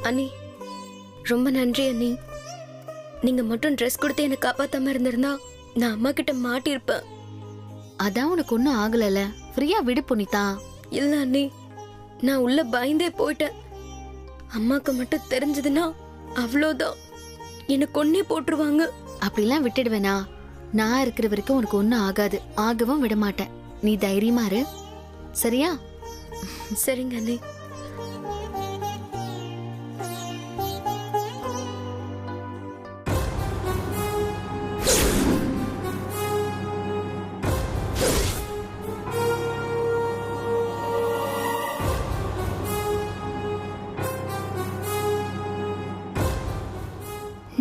அண்ணி ரொம்ப நன்றி அண்ணி. நீங்க மட்டும் ட்ரெஸ் கொடுத்து என்ன காப்பாத்தாம இருந்திருந்தா நான் அம்மா கிட்ட மாட்டிருப்பேன். அதான் உனக்கு ஒன்னும் ஆகலல, ஃப்ரீயா விடு புனிதா. இல்ல அண்ணி, நான் உள்ள பயந்தே போயிட்டேன். அம்மாக்கு மட்டும் தெரிஞ்சதுன்னா அவ்வளோதான், என்ன கொன்னே போட்டுருவாங்க. அப்படிலாம் விட்டுடுவேனா? நான் இருக்கிற வரைக்கும் உனக்கு ஒன்னும் ஆகாது, ஆகவும் விட மாட்டேன். நீ தைரியமா இரு, சரியா? சரிங்க அண்ணி.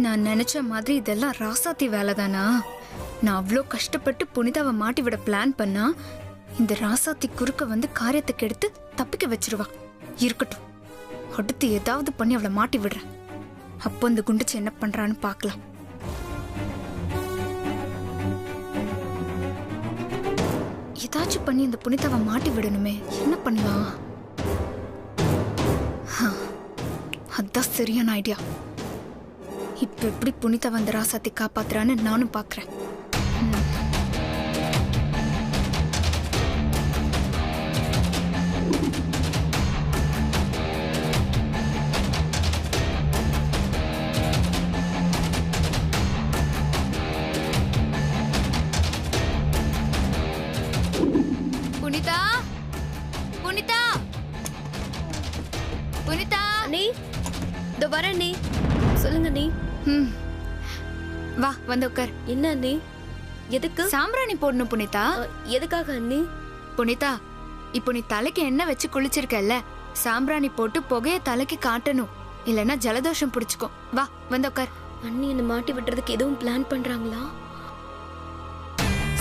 நான் நினைச்ச மாதிரி இதெல்லாம் ராசாத்தி வேலை தானா? நான் அவ்வளோ கஷ்டப்பட்டு புனிதாவை மாட்டி விட பிளான் பண்ணா இந்த ராசாத்தி குறுக்க வந்து காரியத்துக்கு எடுத்து தப்பிக்க வச்சிருவா. இருக்கட்டும், அடுத்து ஏதாவது பண்ணி அவளை மாட்டி விடுறேன். அப்போ இந்த குண்டுச்சு என்ன பண்றான்னு பார்க்கலாம். ஏதாச்சும் பண்ணி இந்த புனிதாவை மாட்டி விடணுமே. என்ன பண்ணலாம்? அதான் சரியான ஐடியா. இப்ப எப்படி புனிதா வந்த ராசாத்தி காப்பாத்துறான்னு நானும் பாக்குறேன். புனிதா, புனிதா, புனிதா. அண்ணி இதோ வரேன் அண்ணி. சொல்லுங்க அண்ணி. வா வந்து உட்கார். என்ன அண்ணி? எதுக்கு? சாம்பிராணி போடணும் புனிதா. எதுக்காக அண்ணி? புனிதா, இப்போ நீ தலைக்கு எண்ணெய் வச்சு குளிச்சிருக்கல்ல, சாம்பிராணி போட்டு புகைய தலைக்கு காட்டணும், இல்லைன்னா ஜலதோஷம் பிடிச்சுக்கும். வா வந்து உட்கார். அண்ணி என்ன மாட்டி விட்டுறதுக்கு எதுவும் பிளான் பண்றாங்களா?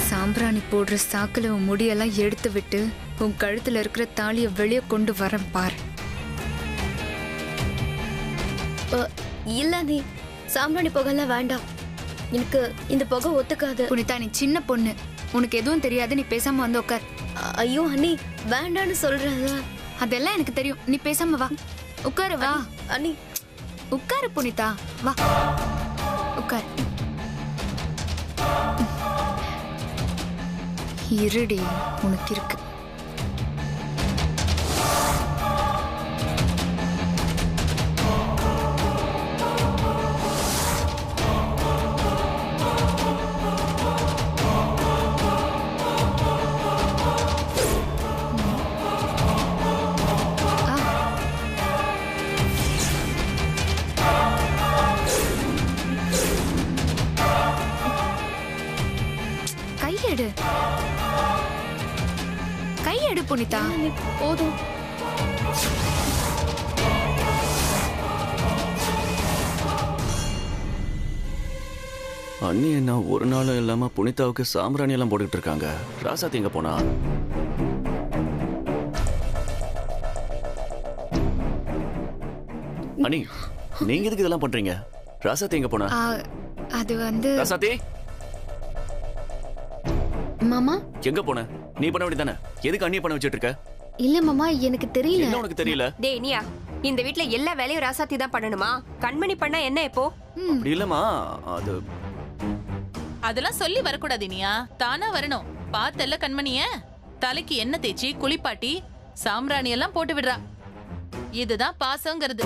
சாம்பிராணி போடுற சாக்குல உன் முடியெல்லாம் எடுத்து விட்டு உன் கழுத்துல இருக்கிற தாலிய வெளியே கொண்டு வர பாரு. இல்ல அண்ணி, சாம்பிராணி புகைலாம் வேண்டாம். எனக்கு இந்த புகை ஒத்துக்காது. புனிதா, நீ சின்ன பொண்ணு, உனக்கு எதுவும் தெரியாது. நீ பேசாம வந்து உட்கார். ஐயோ அண்ணி, வேண்டான்னு சொல்றேன்ல. அதெல்லாம் எனக்கு தெரியும். நீ பேசாம வா, உட்காரு. வா அண்ணி, உட்காரு புனிதா, வா உட்காரு. இருடி, உனக்கு இருக்கு. கையெடு, கையெடு புனிதா. போதும். அண்ணி என்ன ஒரு நாளும் இல்லாம புனிதாவுக்கு சாம்பிராணி எல்லாம் போட்டுக்கிட்டு இருக்காங்க. ராசாத்தி எங்க போனா? அண்ணி, நீங்க எதுக்கு இதெல்லாம் பண்றீங்க? ராசாத்தி எங்க போனா? அது வந்து ராசாத்தி மாமா, எங்க போன? நீ பண்ண வேண்டியதானே? எதுக்கு அண்ணிய பண்ண வச்சிட்டு இருக்க? இல்ல மாமா, எனக்கு தெரியல. என்ன உனக்கு தெரியல? டேய் நியா, இந்த வீட்ல எல்லா வேலையும் ராசாத்தி தான் பண்ணணுமா? கண்மணி பண்ணா என்ன இப்போ? அப்படி இல்லம்மா, அது அதெல்லாம் சொல்லி வரக்கூடாது இனியா, தானா வரணும். பார்த்தல்ல கண்மணிய, தலைக்கு எண்ணெய் தேய்ச்சி குளிப்பாட்டி சாம்பிராணி எல்லாம் போட்டு விடுறா. இதுதான் பாசங்கிறது.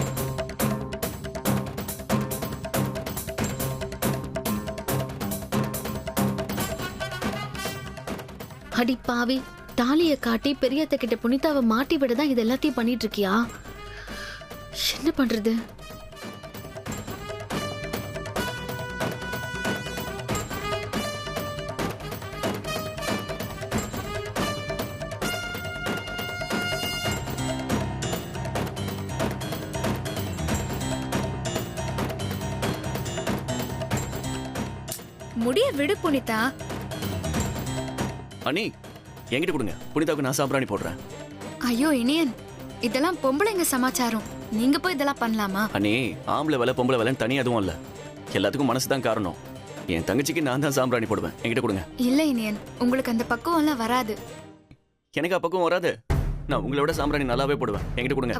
அடி பாவி, தாலிய காட்டி பெரியத்த கிட்ட புனிதாவை மாட்டி விடதான் இது எல்லாத்தையும் பண்ணிட்டு இருக்கியா? என்ன பண்றது? முடிய விடு புனிதா. அண்ணி என்கிட்ட கொடுங்க, புனிதாவுக்கு நான் சாம்பிராணி போடுறேன். ஐயோ இனியன், இதெல்லாம் பொம்பளைங்க சமாச்சாரம், நீங்க போய் இதெல்லாம் பண்ணலாமா? அண்ணி, ஆம்பளை வேலை பொம்பளை வேலைன்னு தனி எதுவும் இல்ல, எல்லாத்துக்கும் மனசு தான் காரணம். என் தங்கச்சிக்கு நான் தான் சாம்பிராணி போடுவேன். என்கிட்ட கொடுங்க. இல்ல இனியன், உங்களுக்கு அந்த பக்குவம் எல்லாம் வராது. எனக்கு பக்குவம் வராது. நான் உங்களை விட சாம்பிராணி நல்லாவே போடுவேன். என்கிட்ட கொடுங்க.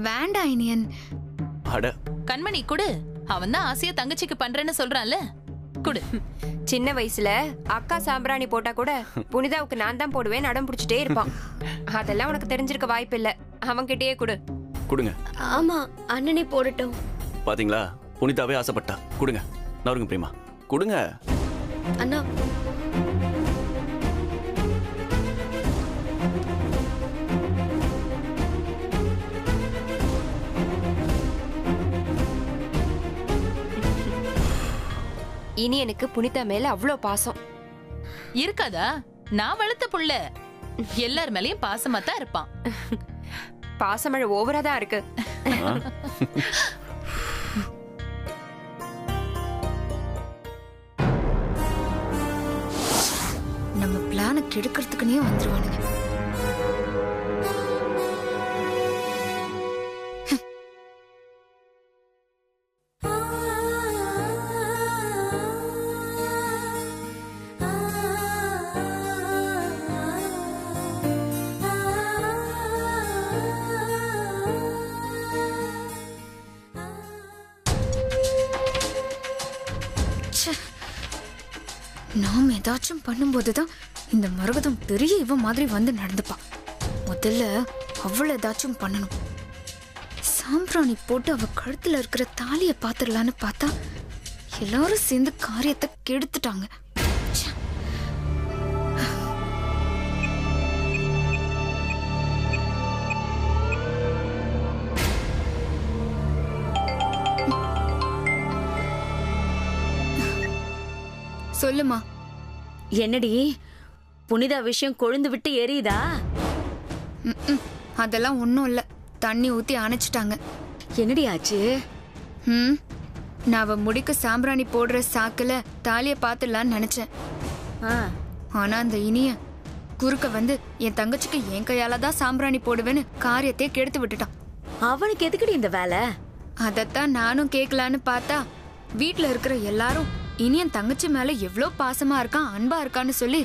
வேண்டாம் இனியன். அட கண்மணி குடு. அவன் தான் ஆசையா தங்கச்சிக்கு பண்றேன்னு சொல்றான்ல, குடு. சின்ன வயசுல அக்கா சாம்பிராணி போட்டா கூட புனிதாவுக்கு நான் தான் போடுவேன் அடம் பிடிச்சிட்டே இருப்பான். அதெல்லாம் உனக்கு தெரிஞ்சிருக்க வாய்ப்பு இல்ல. அவன்கிட்டயே கொடு. கொடுங்க. ஆமா, அண்ணனே போடட்டும். பாத்தீங்களா, புனிதாவே ஆசைப்பட்டா. கொடுங்க. நவருங்க பிரேமா, கொடுங்க. அண்ணா, இனி எனக்கு புனிதா மேல அவ்வளோ பாசம் இருக்காதா? நான் வளர்த்த புள்ள எல்லார் மேலயும் பாசமா தான் இருப்பான். பாசமழை ஓவரா தான் இருக்கு. நம்ம பிளான கெடுக்கிறதுக்குனே வந்துருவானுங்க. நாம் ஏதாச்சும் பண்ணும்போதுதான் இந்த மரகதம் பெரிய இவ மாதிரி வந்து நடந்துப்பா. முதல்ல அவளை ஏதாச்சும் பண்ணணும். சாம்பிராணி போட்டு அவ கழுத்துல இருக்கிற தாலியை பாத்துடலான்னு பார்த்தா எல்லாரும் சேர்ந்து காரியத்தை கெடுத்துட்டாங்க. ச்சே. சொல்லுமா. என்னடி புனிதா விஷயம் கொழுந்து விட்டு எரியுதா? அதெல்லாம் ஒன்றும் இல்லை. தண்ணி ஊற்றி அணைச்சிட்டாங்க. என்னடி ஆச்சு? நான் அவ முடிக்கு சாம்பிராணி போடுற சாக்குல தாலியை பார்த்துடலான்னு நினைச்சேன். ஆனா அந்த இனிய குறுக்க வந்து என் தங்கச்சிக்கு என் கையால தான் சாம்பிராணி போடுவேன்னு காரியத்தை கெடுத்து விட்டுட்டான். அவனுக்கு எதுக்குடி இந்த வேலை? அதத்தான் நானும் கேட்கலான்னு பார்த்தா வீட்டுல இருக்கிற எல்லாரும் இனியன் தங்கச்சி மேல எவ்வளோ பாசமா இருக்கான், அன்பா இருக்கான்னு சொல்லி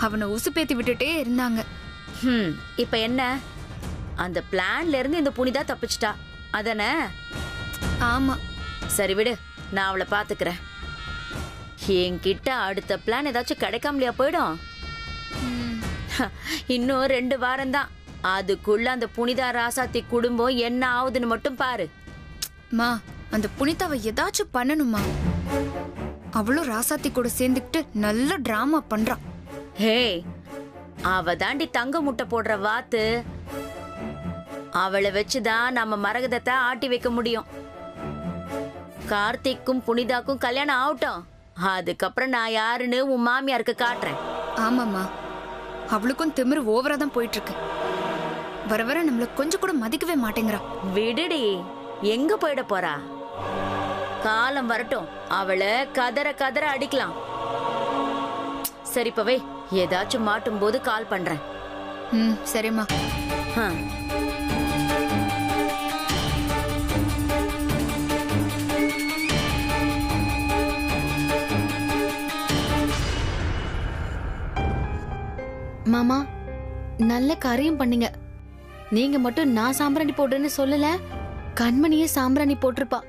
அவனை உசுப்பேத்தி விட்டுட்டே இருந்தாங்க. இப்ப என்ன? அந்த பிளான்ல இருந்து இந்த புனிதா தப்பிச்சிட்டா அதானே? ஆமா. சரி விடு, நான் அவளை பாத்துக்கிறேன். என்கிட்ட அடுத்த பிளான் ஏதாச்சும் கிடைக்காமலையா போயிடும்? இன்னும் 2 வாரம் தான். அதுக்குள்ள அந்த புனிதா ராசாத்தி குடும்பம் என்ன ஆகுதுன்னு மட்டும் பாரு. மா, அந்த புனிதாவை ஏதாச்சும் பண்ணணுமா? அவளும் ராசாத்தி கூட சேர்ந்துக்கிட்டு நல்ல டிராமா பண்றான். ஹே, அவ தாண்டி தங்க முட்டை போடுற வாத்து. அவளை வச்சுதான் நம்ம மரகதத்தை ஆட்டி வைக்க முடியும். கார்த்திக்கும் புனிதாக்கும் கல்யாணம் ஆகட்டும், அதுக்கப்புறம் நான் யாருன்னு உன் மாமியாருக்கு காட்டுறேன். ஆமாம்மா, அவளுக்கும் திமிரு ஓவரா தான் போயிட்டு இருக்கு. வர வர நம்மள கொஞ்சம் கூட மதிக்கவே மாட்டேங்கிறா. விடுடி, எங்க போயிட போறா? காலம் வரட்டும், அவளை கதற கதற அடிக்கலாம். சரிப்பவே, ஏதாச்சும் மாட்டும் போது கால் பண்றேன். சரிம்மா. மாமா, நல்ல காரியம் பண்ணீங்க. நீங்க மட்டும் நான் சாம்பிராணி போடுறேன்னு சொல்லல, கண்மணியே சாம்பிராணி போட்டிருப்பா.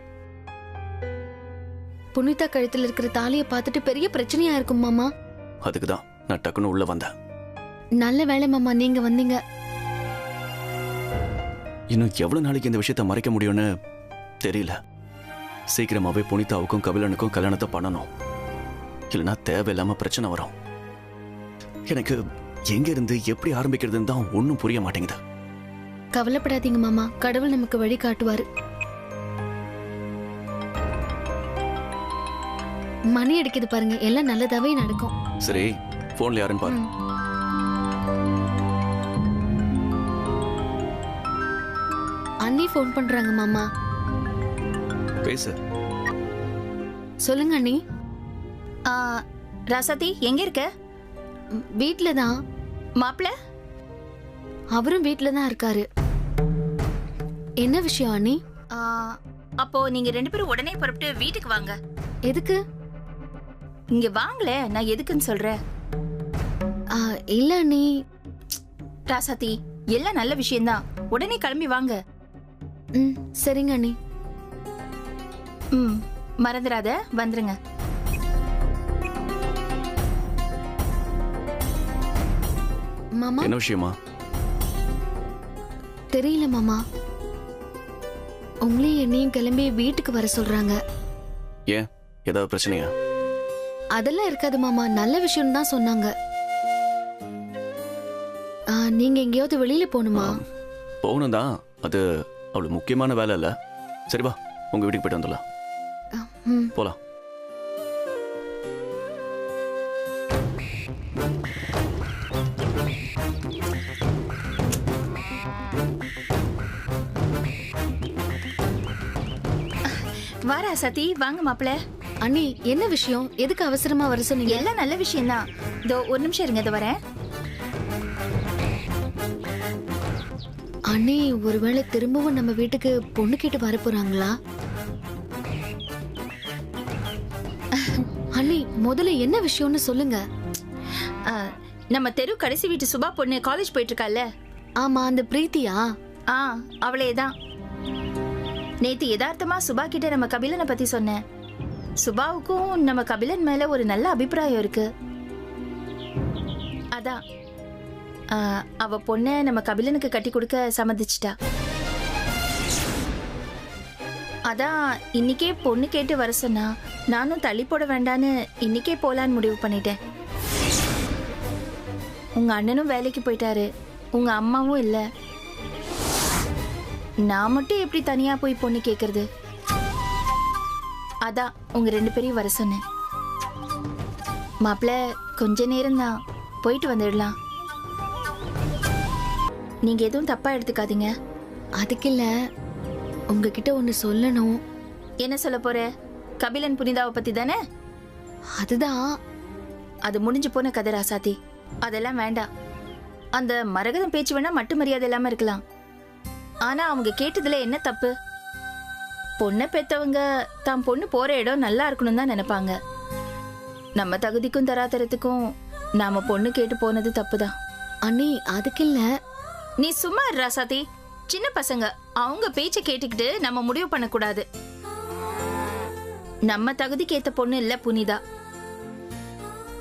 புனிதா கழுத்துல இருக்கிற தாலியை பார்த்துட்டு பெரிய பிரச்சனையா இருக்கும் மாமா. அதுக்குதான் நான் டக்குன்னு உள்ள வந்தேன். நல்ல வேலை மாமா நீங்க வந்தீங்க. இன்னும் எவ்வளவு நாளைக்கு இந்த விஷயத்த மறைக்க முடியும்னு தெரியல. சீக்கிரமாவே புனிதாவுக்கும் கபிலனுக்கும் கல்யாணத்தை பண்ணணும். இல்லைன்னா தேவையில்லாம பிரச்சனை வரும். எனக்கு எங்க இருந்து எப்படி ஆரம்பிக்கிறதுன்னு தான் ஒன்னும் புரிய மாட்டேங்குது. கவலைப்படாதீங்க மாமா, கடவுள் நமக்கு வழி காட்டுவாரு. மணி அடிக்குது பாருங்க, எல்லாம் நல்லதாவே நடக்கும். சரி, போன்ல யாருன்னு பாரு. அண்ணி போன் பண்றாங்க மாமா. பேசு. சொல்லுங்க அண்ணி. ராசாத்தி எங்க இருக்க? வீட்ல தான். மாப்பிள்ள அவரும் வீட்ல தான் இருக்காரு. என்ன விஷயம் அண்ணி? அப்போ நீங்க 2 பேரும் உடனே புறப்பட்டு வீட்டுக்கு வாங்க. எதுக்கு? இங்க வாங்களே, நான் எதுக்குன்னு சொல்றேன். இல்ல அண்ணி. ராசாத்தி, எல்லாம் நல்ல விஷயம்தான், உடனே கிளம்பி வாங்க. சரிங்க அண்ணி. ம் மறந்துடாத, வந்துருங்க. மாமா என்ன விஷயமா? தெரியல மாமா. உங்களையும் என்னையும் கிளம்பி வீட்டுக்கு வர சொல்றாங்க. ஏன், ஏதாவது பிரச்சனையா? அதெல்லாம் இருக்காது மாமா, நல்ல விஷயம் தான் சொன்னாங்க. நீங்க எங்கேயாவது வெளியில போகணுமா? போகணும் தான், அது அவ்வளவு முக்கியமான வேலை இல்ல. சரி வா, உங்க வீட்டுக்கு போயிட்டு வந்துடலாம். ம். போலாம். வாரா சதி, வாங்க மாப்பிள்ள. அண்ணி, என்ன விஷயம்? எதுக்கு அவசரமா வர சொன்னீங்க? எல்லாம் நல்ல விஷயம்தான். இதோ ஒரு நிமிஷம் இருங்க, இதோ வரேன். அண்ணி, ஒருவேளை திரும்பவும் நம்ம வீட்டுக்கு பொண்ணு கேட்டு வர போறாங்களா? அண்ணி, முதல்ல என்ன விஷயம்னு சொல்லுங்க. ஆ, நம்ம தெரு கடைசி வீட்டு சுபா பொண்ணு காலேஜ் போயிட்டு இருக்கால? ஆமா, அந்த பிரீத்தியா? ஆ, அவளே தான். நேத்து யதார்த்தமா சுபா கிட்ட நம்ம கபிலனை பத்தி சொன்னேன். சுபாவுக்கும் நம்ம கபிலன் மேல ஒரு நல்ல அபிப்பிராயம் இருக்கு. அதான் அவ பொண்ண நம்ம கபிலனுக்கு கட்டி கொடுக்க சம்மதிச்சிட்டா. அதான் இன்னைக்கே பொண்ணு கேட்டு வர சொன்னா. நானும் தள்ளி போட வேண்டான்னு இன்னைக்கே போலான்னு முடிவு பண்ணிட்டேன். உங்க அண்ணனும் வேலைக்கு போயிட்டாரு, உங்க அம்மாவும் இல்ல. நான் மட்டும் எப்படி தனியா போய் பொண்ணு கேக்குறது? அதான் உங்க 2 பேரையும் வர சொன்னேன். மாப்பிள்ள, கொஞ்ச நேரம் தான், போயிட்டு வந்துடலாம். நீங்க எதுவும் தப்பா எடுத்துக்காதீங்க. அதுக்கு இல்ல, உங்ககிட்ட ஒண்ணு சொல்லணும். என்ன சொல்ல போற? கபிலன் புனிதாவை பத்தி தானே? அதுதான். அது முடிஞ்சு போன கதை ராசாத்தி, அதெல்லாம் வேண்டாம். அந்த மரகதம் பேச்சு வேணா மட்டு மரியாதை இல்லாம இருக்கலாம். ஆனா அவங்க கேட்டதுல என்ன தப்பு? பொண்ணை பெத்தவங்க தான் பொண்ணு போற இடம் நல்லா இருக்கணும் தான் நினைப்பாங்க. நம்ம தகுதிக்கும் தராதரத்துக்கும் நாம பொண்ணு கேட்டு போனது தப்புதான். அண்ணி, அதுக்கு இல்ல. நீ சும்மா இரு ராசாத்தி. சின்ன பசங்க, அவங்க பேச்ச கேட்டுக்கிட்டு நம்ம முடிவு பண்ணக்கூடாது. நம்ம தகுதிக்கு ஏத்த பொண்ணு இல்ல புனிதா.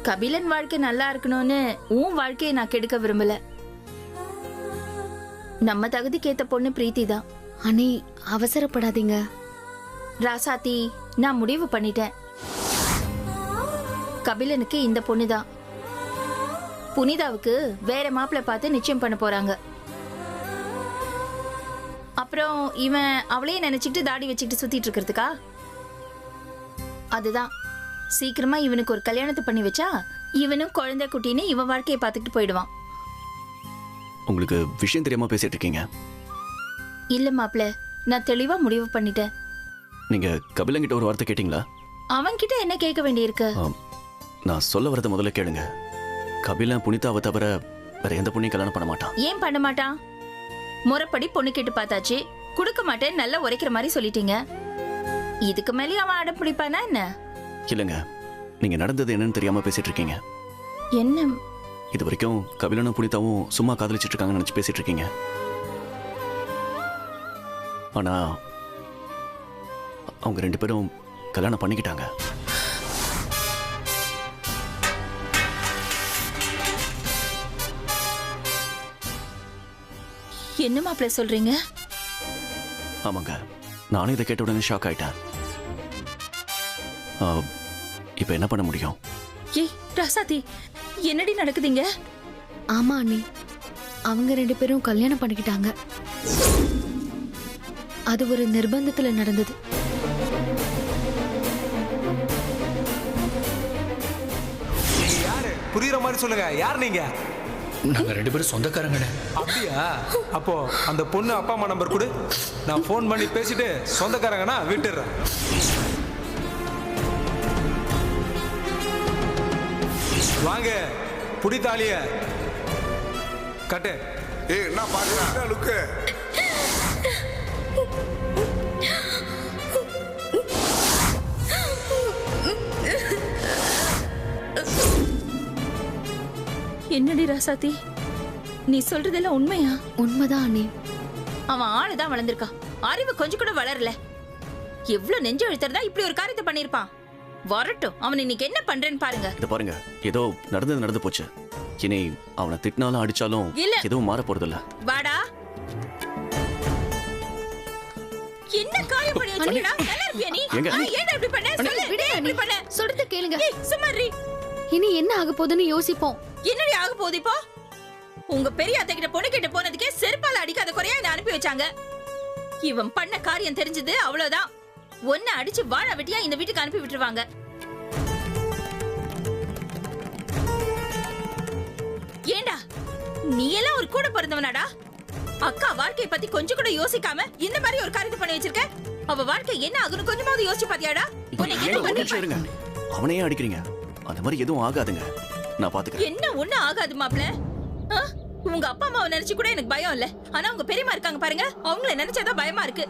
கபிலன் வாழ்க்கை நல்லா இருக்கணும்னு உன் வாழ்க்கையை நான் கெடுக்க விரும்பல. நம்ம தகுதிக்கு ஏத்த பொண்ணு பிரீத்தி தான். அண்ணி, அவசரப்படாதீங்க. ராசாத்தி, நான் முடிவு பண்ணிட்டேன். கபிலனுக்கு இந்த பொண்ணுதான். புனிதாவுக்கு வேற மாப்பிள்ளை பார்த்து நிச்சயம் பண்ண போறாங்க. அப்புறம் இவன் அவளையே நினைச்சுக்கிட்டு தாடி வச்சுக்கிட்டு சுத்திட்டு இருக்கிறதுக்கா? அதுதான், சீக்கிரமா இவனுக்கு ஒரு கல்யாணத்தை பண்ணி வச்சா இவனும் குழந்தை குட்டின்னு இவன் வாழ்க்கையை பார்த்துக்கிட்டு போயிடுவான். உங்களுக்கு விஷயம் தெரியாம பேசிட்டு இருக்கீங்க. இல்ல மாப்பிள்ள, நான் தெளிவா முடிவு பண்ணிட்டேன். நீங்க கபிலன் கிட்ட ஒரு வார்த்தை கேட்டீங்களா? அவன் கிட்ட என்ன கேட்க வேண்டியிருக்கு? நான் சொல்ல வரத முதல்ல கேளுங்க. கபிலன் புனிதாவை தவிர வேற எந்த பொண்ணையும் கல்யாணம் பண்ண மாட்டான். ஏன் பண்ண மாட்டான்? முறைப்படி பொண்ணு கேட்டு பார்த்தாச்சு, கொடுக்க மாட்டேன் நல்லா உரைக்கிற மாதிரி சொல்லிட்டீங்க. இதுக்கு மேலே அவன் அடம் பிடிப்பானா என்ன? இல்லங்க, நீங்க நடந்தது என்னன்னு தெரியாம பேசிட்டு இருக்கீங்க. என்ன? இது வரைக்கும் கபிலனும் புனிதாவும் சும்மா காதலிச்சிட்டு இருக்காங்கன்னு நினைச்சு பேசிட்டு இருக்கீங்க. ஆனா அவங்க 2 பேரும் கல்யாணம் பண்ணிக்கிட்டாங்க. என்ன மாப்பிள்ள சொல்றீங்க? ஆமாங்க, நானும் இதை கேட்ட உடனே ஷாக் ஆயிட்டேன். இப்ப என்ன பண்ண முடியும்? ஏய் ராசாத்தி, என்னடி நடக்குதுங்க? ஆமா அண்ணி, அவங்க 2 பேரும் கல்யாணம் பண்ணிக்கிட்டாங்க. அது ஒரு நிர்பந்தத்துல நடந்தது. யாரு புரியுற மாதிரி சொல்லுங்க, யார் நீங்க? நாங்க 2 பேரும் சொந்தக்காரங்கண்ணே. அப்படியா? அப்போ அந்த பொண்ணு அப்பா அம்மா நம்பர் கொடு, நான் ஃபோன் பண்ணி பேசிட்டு சொந்தக்காரங்கன்னா விட்டுடுறேன். வாங்க, புடித்தாலிய கட்டு. ஏய், என்ன பாக்குறேன் லுக்கு? என்னடி ராசாத்தி, நீ சொல்றதெல்லாம் உண்மையா? உண்மைதான் அண்ணி. அவன் ஆளுதான் வளர்ந்திருக்கான், அறிவு கொஞ்சம் கூட வளரல. எவ்வளவு நெஞ்சு எழுத்துறதா இப்படி ஒரு காரியத்தை பண்ணிருப்பான். வரட்டும், அவன் இன்னைக்கு என்ன பண்றேன்னு பாருங்க. இத பாருங்க, ஏதோ நடந்து போச்சு. இனி அவனை திட்டினாலும் அடிச்சாலும் எதுவும் மாற போறது இல்ல. வாடா. என்ன காயம் பண்ணி வச்சிருக்கடா? நல்லா இருப்பியா நீ? ஏன் இப்படி பண்ண? சொல்லு, விடு, இப்படி பண்ண. சொல்றது கேளுங்க. சும்மா இரு. இனி என்ன ஆக போகுதுன்னு யோசிப்போம். என்னடி ஆக போகுது இப்போ? உங்க பெரிய அத்தை கிட்ட பொண்ணு கிட்ட போனதுக்கே செருப்பால அடிக்காத குறையா என்ன அனுப்பி வச்சாங்க. இவன் பண்ண காரியம் தெரிஞ்சது அவ்வளவுதான். ஒன்ன அடிச்சு வாழ வெட்டியா இந்த வீட்டுக்கு அனுப்பி விட்டுருவாங்க. ஏண்டா நீ எல்லாம் ஒரு கூட பிறந்தவனாடா? அக்கா வாழ்க்கைய பத்தி கொஞ்சம் கூட யோசிக்காம இந்த மாதிரி ஒரு காரியத்தை பண்ணி வச்சிருக்க. அவ வாழ்க்கை என்ன ஆகுன்னு கொஞ்சமாவது யோசிச்சு பாத்தியாடா? அவனையே அடிக்கிறீங்க. அந்த மாதிரி எதுவும் ஆகாதுங்க, நான் பாத்துக்கிறேன். என்ன ஒண்ணு ஆகாது மாப்ள. உங்க அப்பா அம்மாவை நினைச்சு கூட எனக்கு பயம் இல்ல. ஆனா உங்க பெரியமா இருக்காங்க பாருங்க, அவங்கள நினைச்சாதான் பயமா இருக்கு.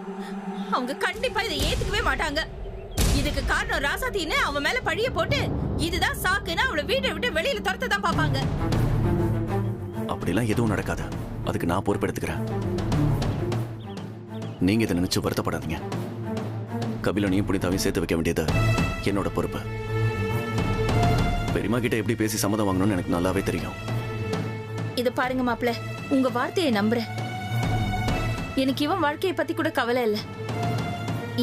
அவங்க கண்டிப்பா இதை ஏத்துக்கவே மாட்டாங்க. இதுக்கு காரணம் ராசாத்தின்னு அவன் மேல பழிய போட்டு இதுதான் சாக்குன்னு அவளை வீட்டை விட்டு வெளியில துரத்த தான் பாப்பாங்க. அப்படிலாம் எதுவும் நடக்காது. அதுக்கு நான் பொறுப்பெடுத்துக்கிறேன். நீங்க இதை நினைச்சு வருத்தப்படாதீங்க. கபிலனையும் புனிதாவையும் சேர்த்து வைக்க வேண்டியது என்னோட பொறுப்பு. பெரியமா கிட்ட எப்படி பேசி சம்மதம் வாங்கணும்னு எனக்கு நல்லாவே தெரியும். இத பாருங்க மாப்ள, உங்க வார்த்தையை நம்புறேன். எனக்கு இவன் வாழ்க்கையை பத்தி கூட கவலை இல்ல.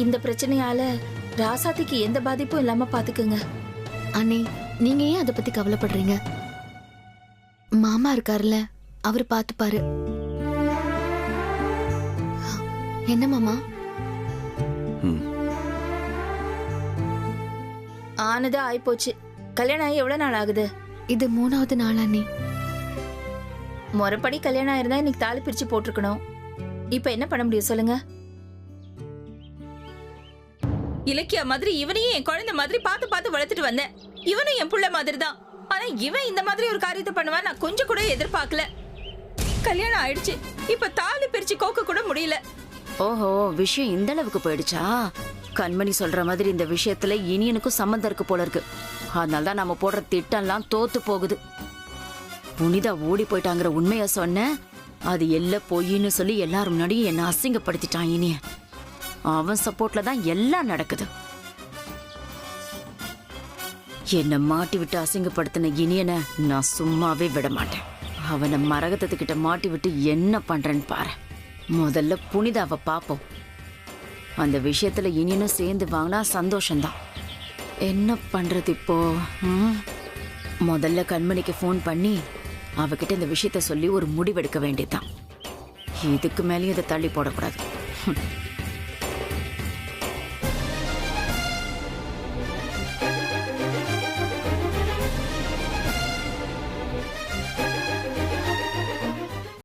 இந்த பிரச்சனையால ராசாத்திக்கு எந்த பாதிப்பும் இல்லாம பாத்துக்குங்க. அண்ணே, நீங்க ஏன் அதை பத்தி கவலைப்படுறீங்க? மாமா இருக்காருல்ல, அவர் பாத்துப்பாரு. என்ன மாமா? ஆனதா ஆயிப்போச்சு. கல்யாணம் ஆகி எவ்வளவு நாள் ஆகுது? இது 3வது நாள் அண்ணே. முறைப்படி கல்யாணம் ஆயிருந்தா இன்னைக்கு தாலி பிரிச்சு போட்டிருக்கணும். இப்ப என்ன பண்ண முடியும் சொல்லுங்க? இலக்கியா மாதிரி இவனையும் என் குழந்தை மாதிரி பார்த்து பார்த்து வளர்த்துட்டு வந்தேன். இவனும் என் புள்ள மாதிரி தான். ஆனா இவன் இந்த மாதிரி ஒரு காரியத்தை பண்ணுவான் நான் கொஞ்சம் கூட எதிர்பார்க்கல. கல்யாணம் ஆயிடுச்சு, இப்ப தாலி பிரிச்சு கோக்க கூட முடியல. ஓஹோ, விஷயம் இந்த அளவுக்கு போயிடுச்சா? கண்மணி சொல்ற மாதிரி இந்த விஷயத்துல இனியனுக்கும் சம்மந்தம் இருக்கு போல இருக்கு. அதனாலதான் நம்ம போடுற திட்டம்லாம் தோத்து போகுது. புனிதா ஓடி போயிட்டாங்கிற உண்மைய சொன்ன, அது எல்லாம் பொய்ன்னு சொல்லி எல்லாரும் முன்னாடியும் என்ன அசிங்கப்படுத்திட்டான் இனிய. அவன் சப்போர்ட்ல தான் எல்லாம் நடக்குது. என்ன மாட்டி விட்டு அசிங்கப்படுத்தின இனியனை நான் சும்மாவே விட மாட்டேன். அவனை மரகதத்துக்கிட்ட மாட்டி விட்டு என்ன பண்றேன்னு பாரு. முதல்ல புனிதாவை பாப்போம். அந்த விஷயத்துல இனியனும் சேர்ந்து வாங்கினா சந்தோஷம்தான். என்ன பண்றது இப்போ? முதல்ல கண்மணிக்கு ஃபோன் பண்ணி அவகிட்ட இந்த விஷயத்த சொல்லி ஒரு முடிவெடுக்க வேண்டியதுதான். இதுக்கு மேலேயும் இதை தள்ளி போடக்கூடாது.